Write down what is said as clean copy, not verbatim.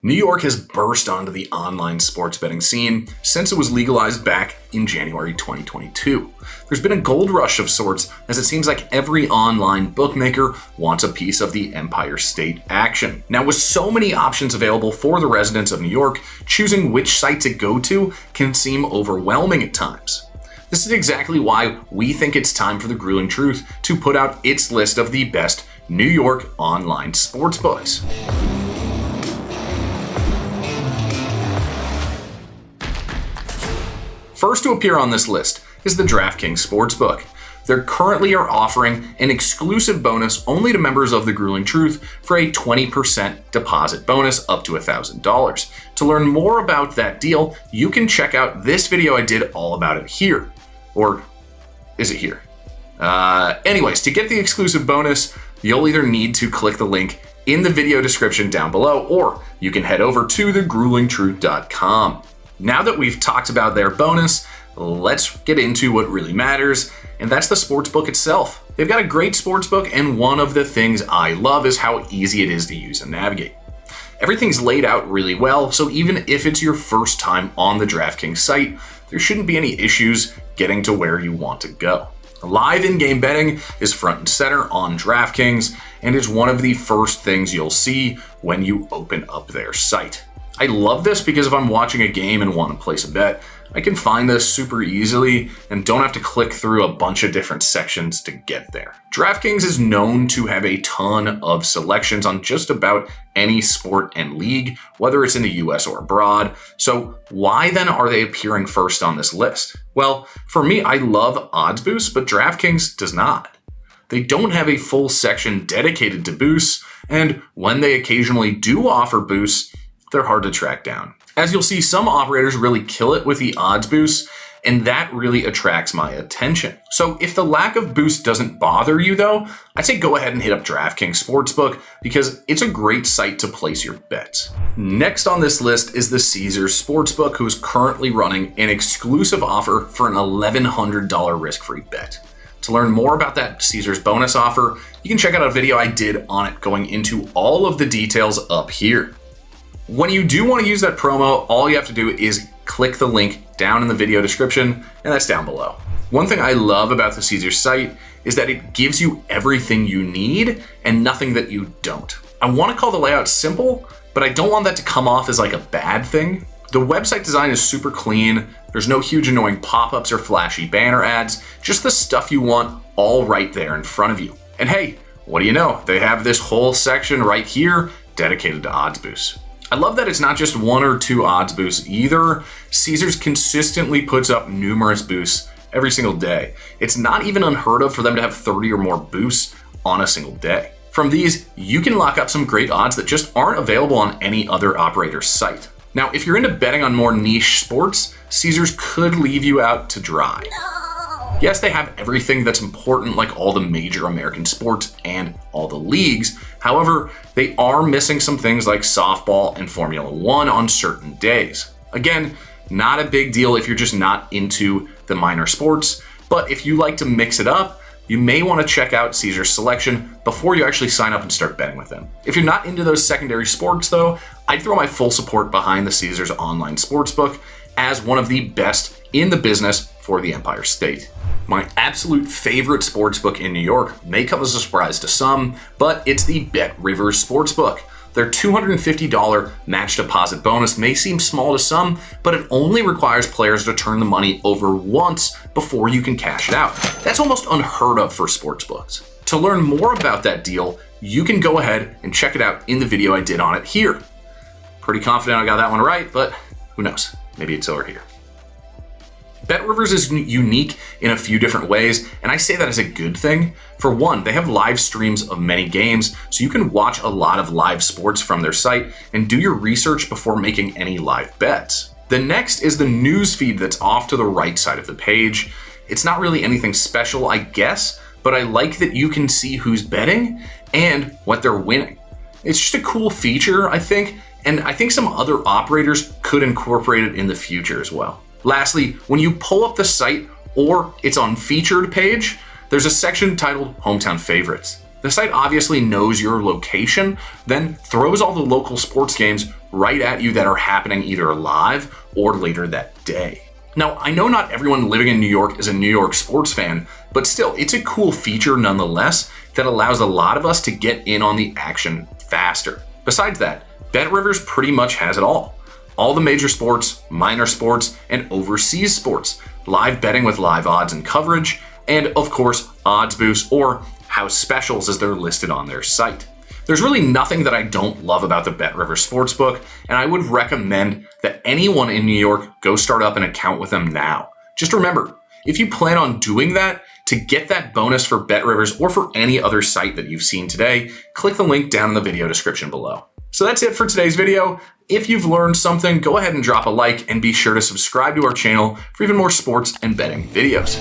New York has burst onto the online sports betting scene since it was legalized back in January 2022. There's been a gold rush of sorts, as it seems like every online bookmaker wants a piece of the Empire State action. Now, with so many options available for the residents of New York, choosing which site to go to can seem overwhelming at times. This is exactly why we think it's time for the Grueling Truth to put out its list of the best New York online sportsbooks. First to appear on this list is the DraftKings Sportsbook. They currently are offering an exclusive bonus only to members of the Grueling Truth for a 20% deposit bonus up to $1,000. To learn more about that deal, you can check out this video I did all about it here. Or is it here? Anyways, to get the exclusive bonus, you'll either need to click the link in the video description down below, or you can head over to thegruelingtruth.com. Now that we've talked about their bonus, let's get into what really matters, and that's the sportsbook itself. They've got a great sportsbook, and one of the things I love is how easy it is to use and navigate. Everything's laid out really well, so even if it's your first time on the DraftKings site, there shouldn't be any issues getting to where you want to go. Live in-game betting is front and center on DraftKings, and is one of the first things you'll see when you open up their site. I love this because if I'm watching a game and want to place a bet, I can find this super easily and don't have to click through a bunch of different sections to get there. DraftKings is known to have a ton of selections on just about any sport and league, whether it's in the US or abroad. So why then are they appearing first on this list? Well, for me, I love odds boosts, but DraftKings does not. They don't have a full section dedicated to boosts, and when they occasionally do offer boosts, they're hard to track down. As you'll see, some operators really kill it with the odds boosts, and that really attracts my attention. So if the lack of boost doesn't bother you though, I'd say go ahead and hit up DraftKings Sportsbook because it's a great site to place your bets. Next on this list is the Caesars Sportsbook, who's currently running an exclusive offer for an $1,100 risk-free bet. To learn more about that Caesars bonus offer, you can check out a video I did on it going into all of the details up here. When you do want to use that promo, all you have to do is click the link down in the video description, and that's down below. One thing I love about the Caesars site is that it gives you everything you need and nothing that you don't. I want to call the layout simple, but I don't want that to come off as like a bad thing. The website design is super clean. There's no huge annoying pop-ups or flashy banner ads, just the stuff you want all right there in front of you. And hey, what do you know? They have this whole section right here dedicated to odds boosts. I love that it's not just one or two odds boosts either. Caesars consistently puts up numerous boosts every single day. It's not even unheard of for them to have 30 or more boosts on a single day. From these, you can lock up some great odds that just aren't available on any other operator's site. Now, if you're into betting on more niche sports, Caesars could leave you out to dry. Yes, they have everything that's important, like all the major American sports and all the leagues. However, they are missing some things like softball and Formula One on certain days. Again, not a big deal if you're just not into the minor sports, but if you like to mix it up, you may want to check out Caesar's selection before you actually sign up and start betting with them. If you're not into those secondary sports though, I'd throw my full support behind the Caesars online sportsbook as one of the best in the business for the Empire State. My absolute favorite sportsbook in New York may come as a surprise to some, but it's the BetRivers Sportsbook. Their $250 match deposit bonus may seem small to some, but it only requires players to turn the money over once before you can cash it out. That's almost unheard of for sportsbooks. To learn more about that deal, you can go ahead and check it out in the video I did on it here. Pretty confident I got that one right, but who knows? Maybe it's over here. BetRivers is unique in a few different ways, and I say that as a good thing. For one, they have live streams of many games, so you can watch a lot of live sports from their site and do your research before making any live bets. The next is the news feed that's off to the right side of the page. It's not really anything special, I guess, but I like that you can see who's betting and what they're winning. It's just a cool feature, I think, and I think some other operators could incorporate it in the future as well. Lastly, when you pull up the site or it's on featured page, there's a section titled Hometown Favorites. The site obviously knows your location, then throws all the local sports games right at you that are happening either live or later that day. Now, I know not everyone living in New York is a New York sports fan, but still, it's a cool feature nonetheless that allows a lot of us to get in on the action faster. Besides that, BetRivers pretty much has it all. All the major sports, minor sports, and overseas sports, live betting with live odds and coverage, and of course, odds boosts or house specials as they're listed on their site. There's really nothing that I don't love about the BetRivers Sportsbook, and I would recommend that anyone in New York go start up an account with them now. Just remember, if you plan on doing that, to get that bonus for BetRivers or for any other site that you've seen today, click the link down in the video description below. So that's it for today's video. If you've learned something, go ahead and drop a like and be sure to subscribe to our channel for even more sports and betting videos.